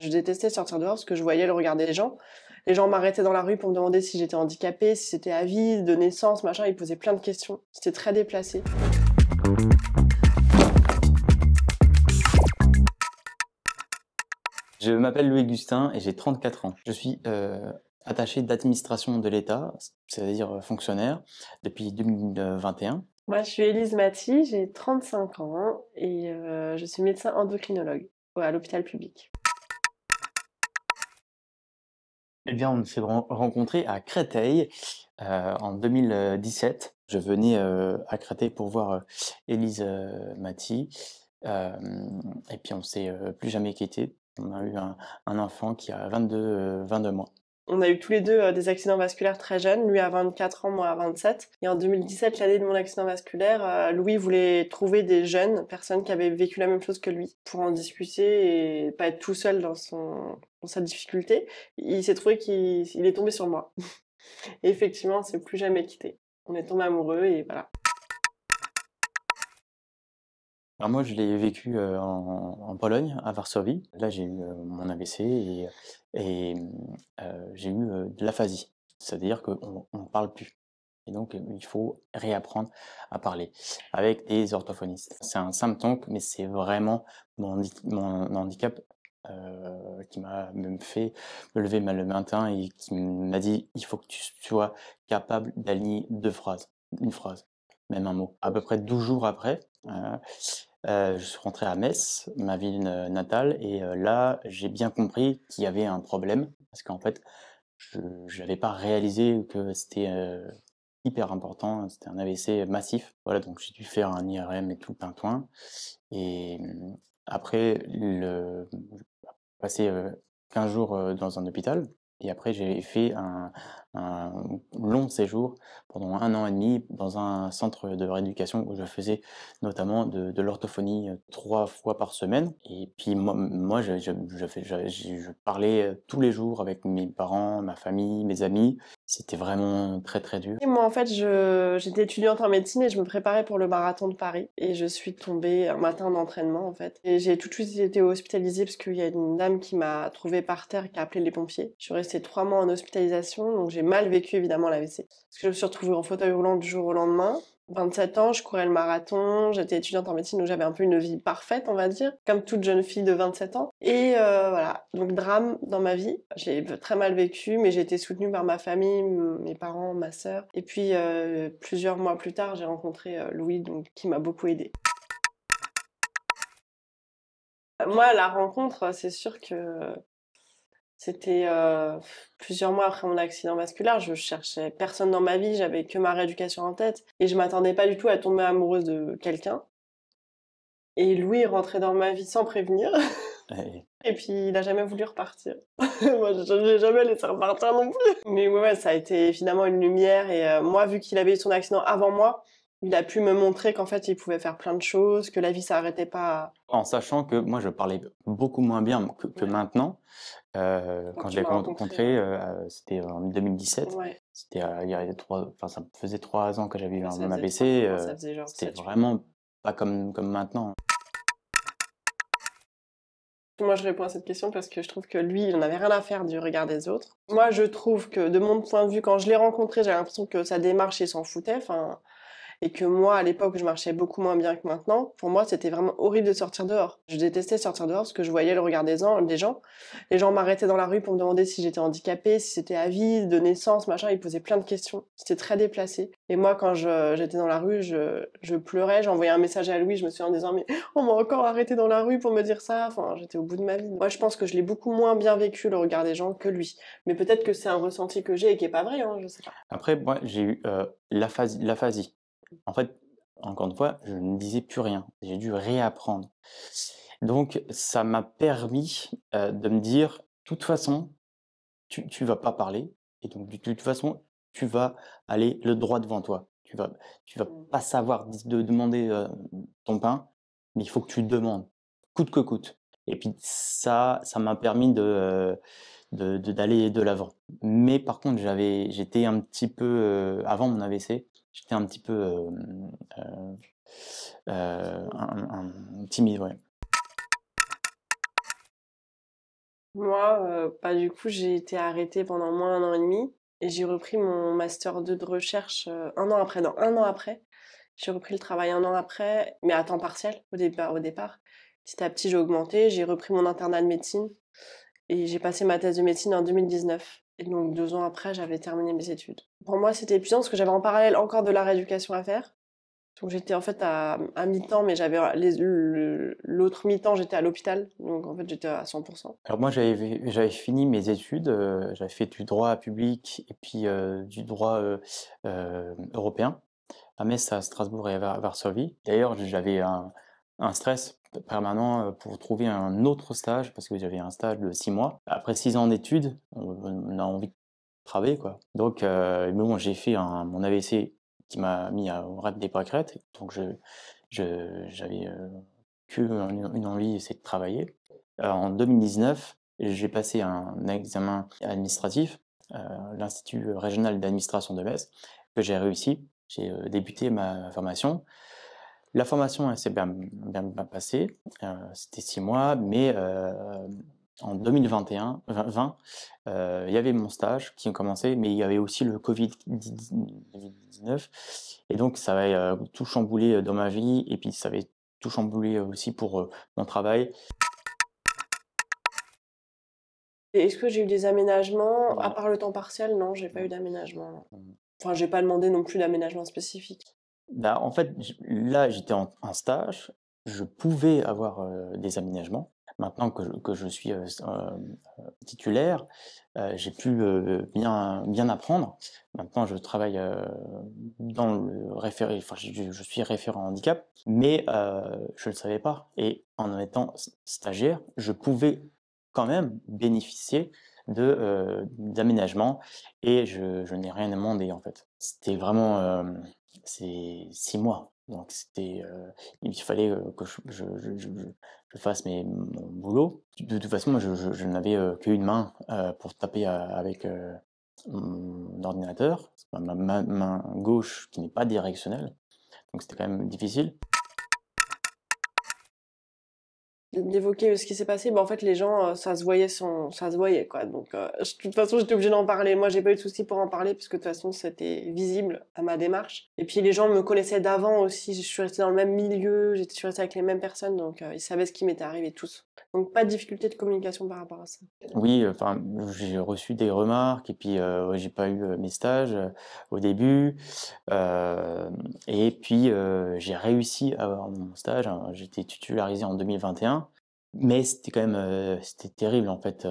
Je détestais sortir dehors parce que je voyais le regard des gens. Les gens m'arrêtaient dans la rue pour me demander si j'étais handicapée, si c'était à vie, de naissance, machin. Ils posaient plein de questions. C'était très déplacé. Je m'appelle Louis Gustin et j'ai 34 ans. Je suis attaché d'administration de l'État, c'est-à-dire fonctionnaire, depuis 2021. Moi, je suis Élise Mathy, j'ai 35 ans et je suis médecin endocrinologue à l'hôpital public. Eh bien, on s'est rencontrés à Créteil en 2017. Je venais à Créteil pour voir Élise Mathy. Et puis on s'est plus jamais quittés. On a eu un enfant qui a 22 mois. On a eu tous les deux des accidents vasculaires très jeunes, lui à 24 ans, moi à 27. Et en 2017, l'année de mon accident vasculaire, Louis voulait trouver des jeunes personnes qui avaient vécu la même chose que lui pour en discuter et pas être tout seul dans sa difficulté. Il s'est trouvé qu'il est tombé sur moi. Et effectivement, on s'est plus jamais quitté. On est tombé amoureux et voilà. Alors moi, je l'ai vécu en Pologne, à Varsovie. Là, j'ai eu mon AVC et j'ai eu de l'aphasie. C'est-à-dire qu'on ne parle plus. Et donc, il faut réapprendre à parler avec des orthophonistes. C'est un symptôme, mais c'est vraiment mon handicap qui m'a même fait me lever le matin et qui m'a dit, il faut que tu sois capable d'aligner une phrase, même un mot. À peu près 12 jours après, je suis rentré à Metz, ma ville natale, et là, j'ai bien compris qu'il y avait un problème, parce qu'en fait, je n'avais pas réalisé que c'était hyper important, c'était un AVC massif. Voilà, donc j'ai dû faire un IRM et tout le tintouin. Et après, passé 15 jours dans un hôpital. Et après, j'ai fait un long séjour pendant 1 an et demi dans un centre de rééducation où je faisais notamment de l'orthophonie 3 fois par semaine. Et puis moi je parlais tous les jours avec mes parents, ma famille, mes amis. C'était vraiment très très dur. Et moi, en fait, j'étais étudiante en médecine et je me préparais pour le marathon de Paris. Et je suis tombée un matin d'entraînement, en fait. Et j'ai tout de suite été hospitalisée parce qu'il y a une dame qui m'a trouvée par terre et qui a appelé les pompiers. Je suis restée 3 mois en hospitalisation, donc j'ai mal vécu évidemment l'AVC. Parce que je me suis retrouvée en fauteuil roulant du jour au lendemain. 27 ans, je courais le marathon, j'étais étudiante en médecine, donc j'avais un peu une vie parfaite, on va dire, comme toute jeune fille de 27 ans. Et voilà, donc drame dans ma vie. J'ai très mal vécu, mais j'ai été soutenue par ma famille, mes parents, ma sœur. Et puis plusieurs mois plus tard, j'ai rencontré Louis, donc qui m'a beaucoup aidée. Moi, la rencontre, c'est sûr que c'était plusieurs mois après mon accident vasculaire. Je cherchais personne dans ma vie, j'avais que ma rééducation en tête, et je m'attendais pas du tout à tomber amoureuse de quelqu'un. Et Louis est rentré dans ma vie sans prévenir. Et Et puis il a jamais voulu repartir. Moi, je l'ai jamais laissé repartir non plus. Mais ouais, ça a été finalement une lumière. Et moi, vu qu'il avait eu son accident avant moi, il a pu me montrer qu'en fait, il pouvait faire plein de choses, que la vie s'arrêtait pas en sachant que moi je parlais beaucoup moins bien que ouais, maintenant. quand Quand je tu l'ai m'as rencontré. rencontré, c'était en 2017. Ouais, C'était, il y a 3 enfin, ça faisait 3 ans que j'avais eu ouais, ça mon faisait 3 AVC, ans, ça faisait genre c'était 7-8 ans. vraiment pas comme maintenant. Moi, je réponds à cette question parce que je trouve que lui, il en avait rien à faire du regard des autres. Moi, je trouve que de mon point de vue, quand je l'ai rencontré, j'avais l'impression que sa démarche, il s'en foutait. Enfin, et que moi, à l'époque, je marchais beaucoup moins bien que maintenant. Pour moi, c'était vraiment horrible de sortir dehors. Je détestais sortir dehors parce que je voyais le regard des gens. Les gens m'arrêtaient dans la rue pour me demander si j'étais handicapée, si c'était à vie, de naissance, machin. Ils posaient plein de questions. C'était très déplacé. Et moi, quand j'étais dans la rue, je pleurais. J'envoyais un message à Louis, je me souviens en disant, mais on m'a encore arrêté dans la rue pour me dire ça. Enfin, j'étais au bout de ma vie. Moi, je pense que je l'ai beaucoup moins bien vécu, le regard des gens, que lui. Mais peut-être que c'est un ressenti que j'ai et qui est pas vrai, hein, je sais pas. Après moi, j'ai eu, l'aphasie. En fait, encore une fois, je ne disais plus rien. J'ai dû réapprendre. Donc ça m'a permis, de me dire: «De toute façon, tu vas pas parler et donc de toute façon, tu vas aller le droit devant toi. Tu vas Mm. pas savoir de demander, ton pain, mais il faut que tu demandes, coûte que coûte». Et puis ça m'a permis d'aller de l'avant. Mais par contre, j'étais un petit peu, avant mon AVC, j'étais un petit peu, Timide. timide, ouais. Moi, bah, du coup, j'ai été arrêtée pendant moins 1 an et demi et j'ai repris mon master 2 de recherche, 1 an après. Non, 1 an après. J'ai repris le travail 1 an après, mais à temps partiel au départ. Petit à petit, j'ai augmenté, j'ai repris mon internat de médecine et j'ai passé ma thèse de médecine en 2019 et donc 2 ans après, j'avais terminé mes études. Pour moi, c'était épuisant parce que j'avais en parallèle encore de la rééducation à faire. Donc j'étais en fait à mi-temps, mais j'avais l'autre mi-temps, j'étais à l'hôpital, donc en fait j'étais à 100%. Alors moi, j'avais fini mes études, j'avais fait du droit public et puis du droit européen à Metz, à Strasbourg et à Varsovie. D'ailleurs, j'avais un stress permanent pour trouver un autre stage parce que j'avais un stage de 6 mois. Après 6 ans d'études, on a envie de travailler, quoi. Donc, mais bon, j'ai fait mon AVC qui m'a mis au rate des pâquerettes. Donc, j'avais que une envie, c'est de travailler. En 2019, j'ai passé un examen administratif, l'Institut régional d'administration de Metz, que j'ai réussi. J'ai débuté ma formation. La formation, elle s'est bien passée. C'était 6 mois, mais en 2021, 20, il y avait mon stage qui a commencé, mais il y avait aussi le Covid-19. Et donc, ça avait tout chamboulé dans ma vie, et puis ça avait tout chamboulé aussi pour mon travail. Et est-ce que j'ai eu des aménagements? À Non. part le temps partiel, non, j'ai pas eu Non. d'aménagement, non. Mmh. Enfin, j'ai pas demandé non plus d'aménagement spécifique. Bah, en fait, là, j'étais en stage, je pouvais avoir des aménagements. Maintenant que je suis titulaire, j'ai pu bien apprendre. Maintenant, je travaille dans le référé, enfin, je suis référent handicap, mais je ne le savais pas. Et en étant stagiaire, je pouvais quand même bénéficier d'aménagements et je n'ai rien demandé en fait. C'était vraiment c'est 6 mois, donc il fallait que je fasse mon boulot. De toute façon, moi, je n'avais qu'une main pour taper avec mon ordinateur, ma main gauche qui n'est pas directionnelle, donc c'était quand même difficile. D'évoquer ce qui s'est passé, bah, en fait, les gens, ça se voyait, quoi. Donc, de toute façon, j'étais obligée d'en parler. Moi, j'ai pas eu de souci pour en parler, puisque de toute façon, c'était visible à ma démarche. Et puis, les gens me connaissaient d'avant aussi. Je suis restée dans le même milieu, je suis restée avec les mêmes personnes, donc ils savaient ce qui m'était arrivé tous. Donc, pas de difficulté de communication par rapport à ça. Oui, enfin, j'ai reçu des remarques et puis ouais, j'ai pas eu mes stages au début. Et puis j'ai réussi à avoir mon stage, hein. J'étais titularisé en 2021, mais c'était quand même c'était terrible en fait.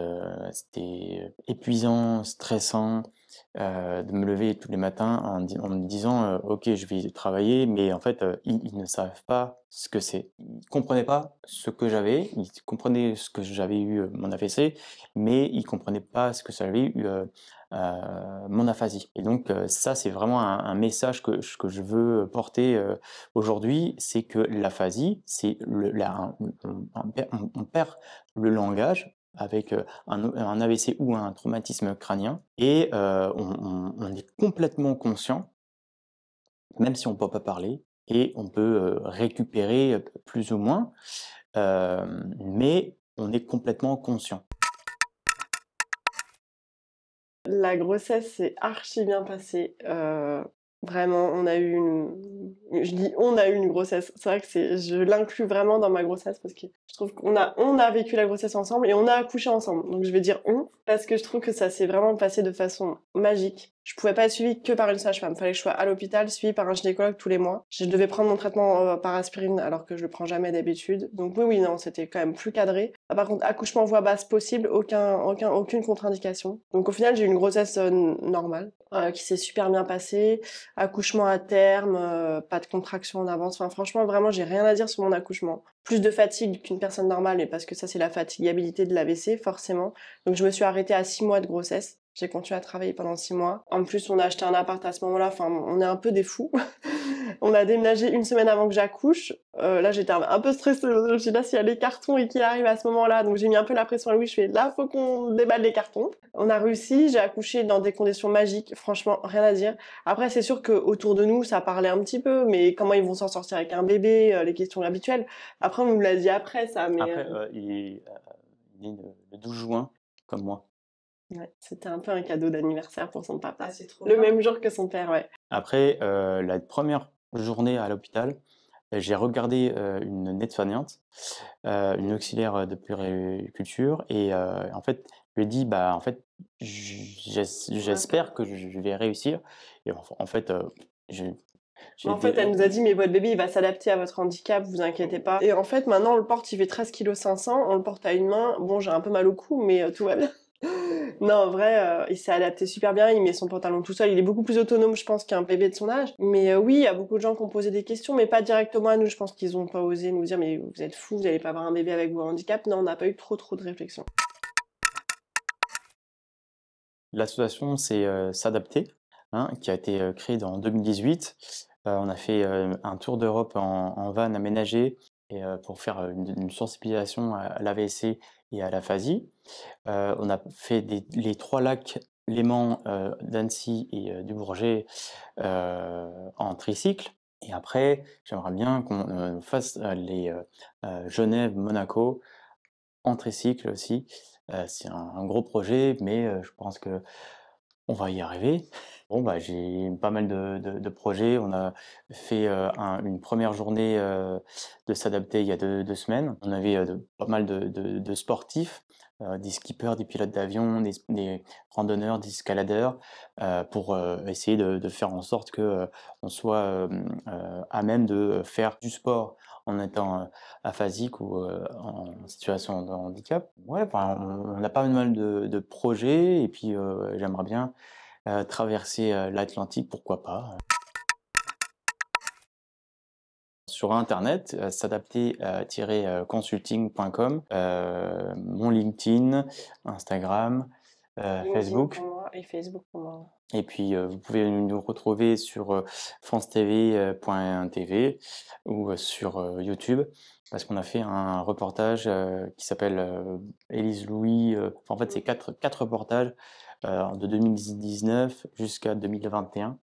C'était épuisant, stressant de me lever tous les matins en me disant ok, je vais travailler, mais en fait ils ne savent pas ce que c'est. Ils comprenaient pas ce que j'avais, ils comprenaient ce que j'avais eu mon AVC, mais ils comprenaient pas ce que ça avait eu mon aphasie. Et donc ça, c'est vraiment un message que je veux porter aujourd'hui, c'est que l'aphasie, c'est on perd le langage avec un AVC ou un traumatisme crânien et on est complètement conscient, même si on ne peut pas parler, et on peut récupérer plus ou moins, mais on est complètement conscient. La grossesse s'est archi bien passée. Vraiment, on a eu je dis on a eu une grossesse. C'est vrai que je l'inclus vraiment dans ma grossesse parce que je trouve qu'on a vécu la grossesse ensemble et on a accouché ensemble. Donc je vais dire on parce que je trouve que ça s'est vraiment passé de façon magique. Je pouvais pas être suivie que par une sage-femme. Fallait que je sois à l'hôpital, suivie par un gynécologue tous les mois. Je devais prendre mon traitement par aspirine alors que je le prends jamais d'habitude. Donc oui, non, c'était quand même plus cadré. Ah, par contre, accouchement voix basse possible, aucune contre-indication. Donc au final, j'ai eu une grossesse normale, qui s'est super bien passée. Accouchement à terme, pas de contraction en avance. Enfin, franchement, vraiment, j'ai rien à dire sur mon accouchement. Plus de fatigue qu'une personne normale, mais parce que ça, c'est la fatigabilité de l'AVC, forcément. Donc je me suis arrêtée à 6 mois de grossesse. J'ai continué à travailler pendant 6 mois. En plus, on a acheté un appart à ce moment-là. Enfin, on est un peu des fous. On a déménagé une semaine avant que j'accouche. Là, j'étais un peu stressée. Je me suis dit, là, s'il y a les cartons et qu'il arrive à ce moment-là. Donc, j'ai mis un peu la pression à Louis. Je fais, là, faut qu'on déballe les cartons. On a réussi. J'ai accouché dans des conditions magiques. Franchement, rien à dire. Après, c'est sûr qu'autour de nous, ça parlait un petit peu. Mais comment ils vont s'en sortir avec un bébé? Les questions habituelles. Après, on nous l'a dit après, ça. Mais Après, il est né le 12 juin comme moi. Ouais, c'était un peu un cadeau d'anniversaire pour son papa. Ah, c'est trop Le bien. même jour que son père, ouais. Après, la première journée à l'hôpital, j'ai regardé, une aide-soignante, une auxiliaire, de puériculture et en fait, je lui ai dit: «Bah, en fait, j'espère que je vais réussir» et en fait, j'ai Mais en fait, elle nous a dit: «Mais votre bébé, il va s'adapter à votre handicap, vous inquiétez pas». Et en fait, maintenant, on le porte, il fait 13,5 kg, on le porte à une main. Bon, j'ai un peu mal au cou, mais tout va bien. Non, en vrai, il s'est adapté super bien, il met son pantalon tout seul. Il est beaucoup plus autonome, je pense, qu'un bébé de son âge. Mais oui, il y a beaucoup de gens qui ont posé des questions, mais pas directement à nous. Je pense qu'ils ont pas osé nous dire: «Mais vous êtes fous, vous allez pas avoir un bébé avec vos handicaps». Non, on n'a pas eu trop de réflexion. L'association, c'est, S'adapter, hein, qui a été, créée en 2018. On a fait, un tour d'Europe en van aménagé et pour faire, une sensibilisation à l'AVC et à l'aphasie. On a fait les 3 lacs Léman, d'Annecy et du Bourget, en tricycle et après j'aimerais bien qu'on, fasse, les, Genève, Monaco en tricycle aussi. C'est un gros projet mais je pense qu'on va y arriver. Bon, bah, j'ai pas mal de projets. On a fait, une première journée, de s'adapter il y a 2 semaines. On avait, pas mal de sportifs, des skippers, des pilotes d'avion, des randonneurs, des escaladeurs, pour, essayer de faire en sorte que, on soit, à même de faire du sport en étant, aphasique ou, en situation de handicap. Ouais, enfin, on a pas mal de projets et puis, j'aimerais bien traverser, l'Atlantique, pourquoi pas. Sur internet, s'adapter, consulting.com, mon LinkedIn, Instagram, LinkedIn Facebook pour moi et Facebook pour moi. et puis, vous pouvez nous retrouver sur, francetv, .tv ou, sur, YouTube parce qu'on a fait un reportage, qui s'appelle, Élise Louis, en fait, c'est quatre reportages, de 2019 jusqu'à 2021.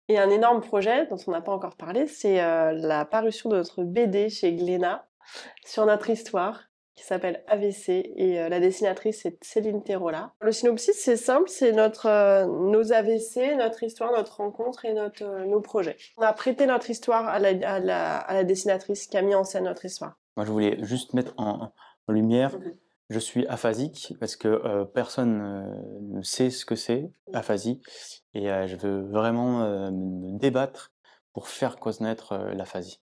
Et un énorme projet dont on n'a pas encore parlé, c'est la parution de notre BD chez Glénat sur notre histoire qui s'appelle AVC et la dessinatrice c'est Céline Terola. Le synopsis c'est simple, c'est nos AVC, notre histoire, notre rencontre et nos projets. On a prêté notre histoire à la dessinatrice qui a mis en scène notre histoire. Moi, je voulais juste mettre en lumière, je suis aphasique parce que personne ne sait ce que c'est, aphasie, et je veux vraiment me débattre pour faire connaître l'aphasie.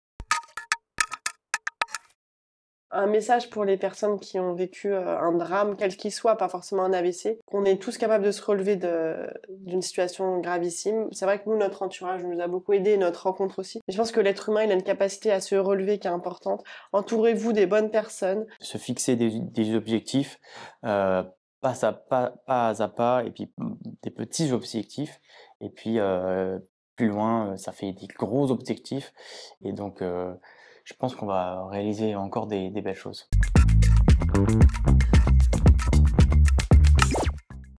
Un message pour les personnes qui ont vécu un drame, quel qu'il soit, pas forcément un AVC, qu'on est tous capables de se relever d'une situation gravissime. C'est vrai que nous, notre entourage nous a beaucoup aidés, notre rencontre aussi. Et je pense que l'être humain, il a une capacité à se relever qui est importante. Entourez-vous des bonnes personnes. Se fixer des objectifs, pas à pas, et puis des petits objectifs, et puis plus loin, ça fait des gros objectifs, et donc je pense qu'on va réaliser encore des belles choses.